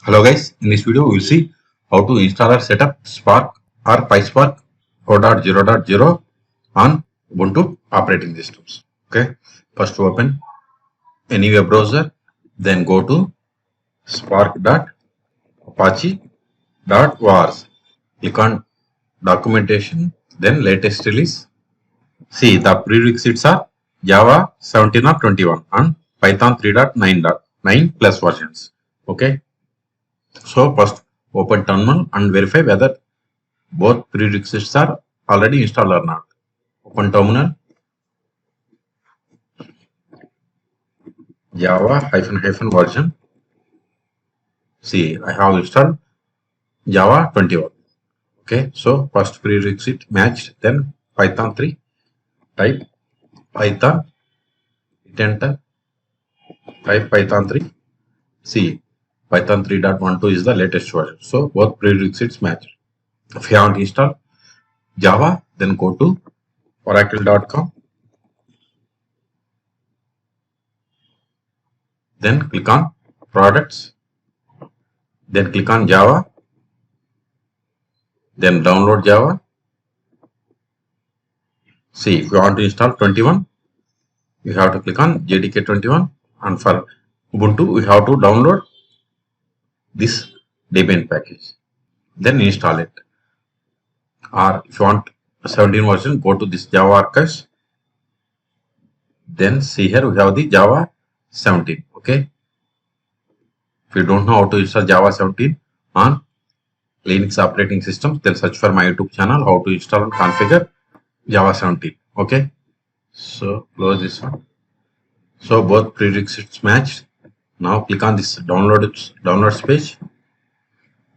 Hello guys, in this video we will see how to install or set up Spark or Pyspark 4.0.0 on Ubuntu operating systems. Okay, first open any web browser, then go to spark.apache.wars. Click on documentation, then latest release. See, the prerequisites are Java 17 or 21 and Python 3.9.9 plus versions. Okay. So first open terminal and verify whether both prerequisites are already installed or not. Open terminal, Java -- version. See, I have installed Java 21. Okay, so first prerequisite matched, then Python 3. Type Python, hit enter, type Python 3. See, Python 3.12 is the latest version. So both prerequisites match. If you haven't installed Java, then go to oracle.com. Then click on products. Then click on Java. Then download Java. See, if you want to install 21, you have to click on JDK 21, and for Ubuntu, we have to download this Debian package. Then install it. Or if you want 17 version, go to this Java archives. Then see here we have the Java 17. Okay. If you don't know how to install Java 17 on Linux operating systems, then search for my YouTube channel how to install and configure Java 17. Okay. So close this one. So both prerequisites matched. Now click on this downloads page.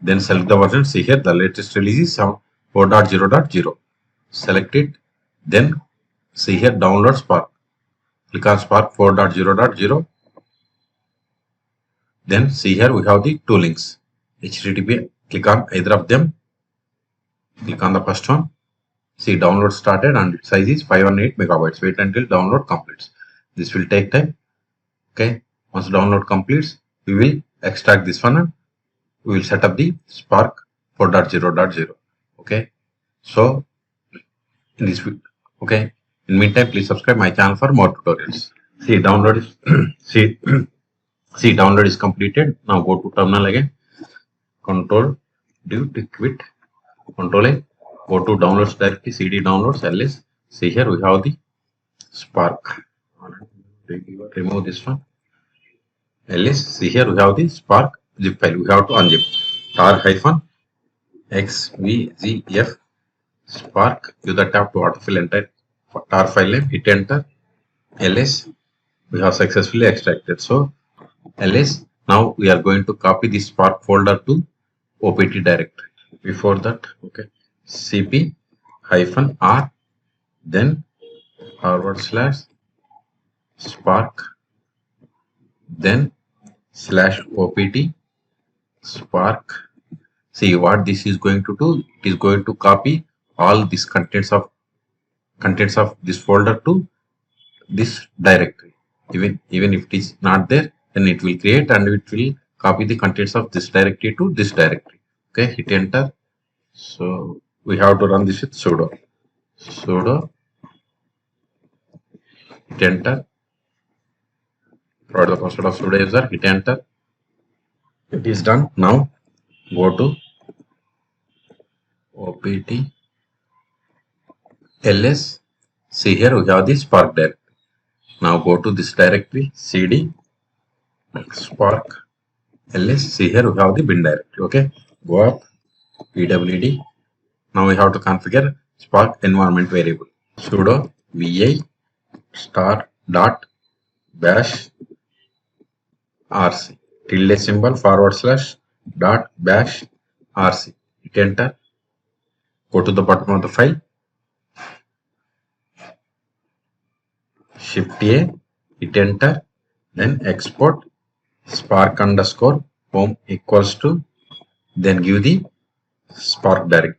Then select the version. See here the latest release is 4.0.0. Select it. Then see here download Spark. Click on Spark 4.0.0. Then see here we have the two links. HTTP. Click on either of them. Click on the first one. See, download started and its size is 518 megabytes. Wait until download completes. This will take time. Okay. Once download completes, we will extract this one and we will set up the Spark 4.0.0. Okay. So in this okay. In meantime, please subscribe my channel for more tutorials. See, download is see download is completed. Now go to terminal again. Control D to quit. Control A. Go to downloads directly. CD downloads ls. See here we have the Spark. Remove this one. ls. See here we have the Spark zip file. We have to unzip. tar-xvzf Spark. Use the tab to autofill entire tar file name. Hit enter. ls. We have successfully extracted. So ls. Now we are going to copy the Spark folder to opt directory. Before that, okay, cp -r, then /spark, then /opt spark. See what this is going to do. It is going to copy all these contents of this folder to this directory. Even if it is not there, then it will create and it will copy the contents of this directory to this directory. Okay, hit enter. So we have to run this with sudo. Hit enter. Provide the password of sudo user. Hit enter. It is done. Now go to opt ls. See here we have the Spark directory. Now go to this directory cd Spark ls. See here we have the bin directory. Okay, go up pwd. Now we have to configure Spark environment variable. Sudo vi *bash rc ~bash rc. Hit enter. Go to the bottom of the file. Shift A. Hit enter. Then export spark_home equals to. Then give the Spark directory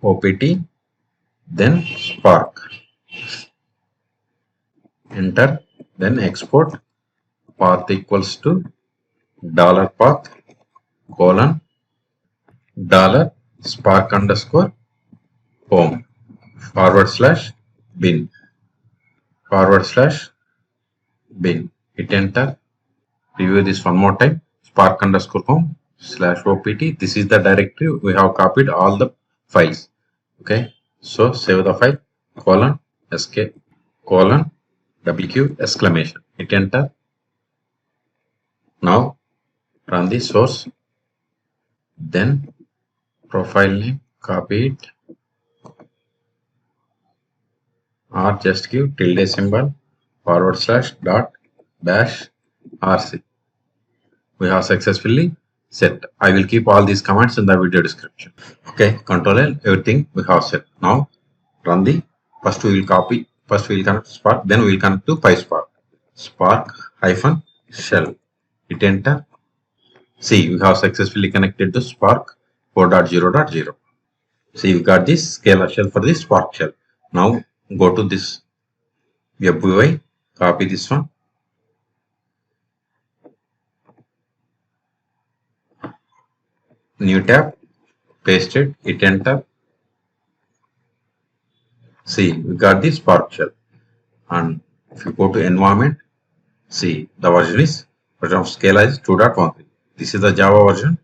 /opt, then Spark. Enter. Then export path equals to $path colon dollar spark underscore home /bin /bin. Hit enter. Review this one more time. Spark underscore home /opt. This is the directory. We have copied all the files. Okay. So save the file. Colon escape colon wq exclamation. Hit enter. Now run the source. Then profile name, copy it, or just give tilde symbol /dot dash rc. We have successfully set. I will keep all these commands in the video description. Okay, Control L, everything we have set. Now run the, first we will copy, first we will connect to Spark, then we will connect to Pyspark. Spark hyphen shell. Hit enter. See, we have successfully connected to Spark 4.0.0. See, we got this Scala shell for this Spark shell. Now go to this web UI, copy this one. New tab, paste it, hit enter. See, we got this Spark shell. And if you go to environment, see, the version of Scala is 2.13. This is the Java version.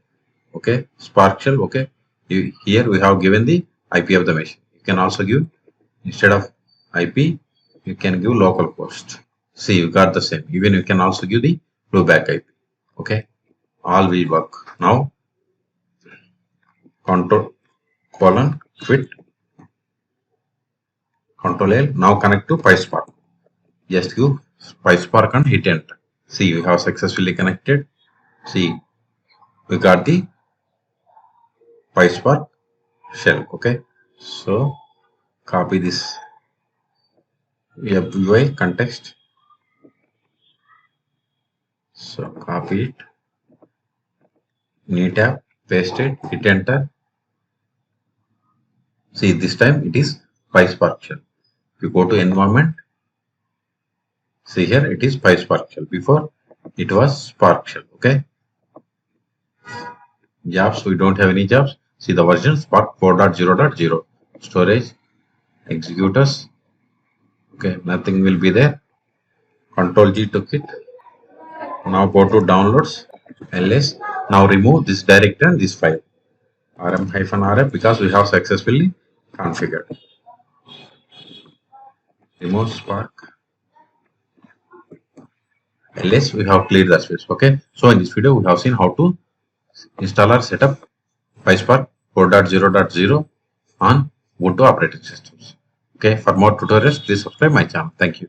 Okay, Spark shell. Okay, here we have given the IP of the machine. You can also give, instead of IP, you can give localhost. See, you got the same. Even you can also give the loopback IP. Okay, all will work. Now, Control quit. Control L. Now connect to Pyspark. Just give Pyspark and hit enter. See, we have successfully connected. See, we got the Pyspark shell. Okay, so copy this UI context. So copy it. New tab, paste it, hit enter. See, this time it is Pyspark shell. If you go to environment, see here it is Pyspark shell. Before it was Spark shell. Okay. Jobs, we don't have any jobs. See the version Spark 4.0.0. Storage, executors. Okay, nothing will be there. Control G took it. Now go to downloads, ls. Now remove this directory and this file. rm-rf because we have successfully configured. Remove Spark. ls, we have cleared the space. Okay, so in this video we have seen how to install or set up Pyspark 4.0.0 on Ubuntu operating systems. Okay, for more tutorials, please subscribe my channel. Thank you.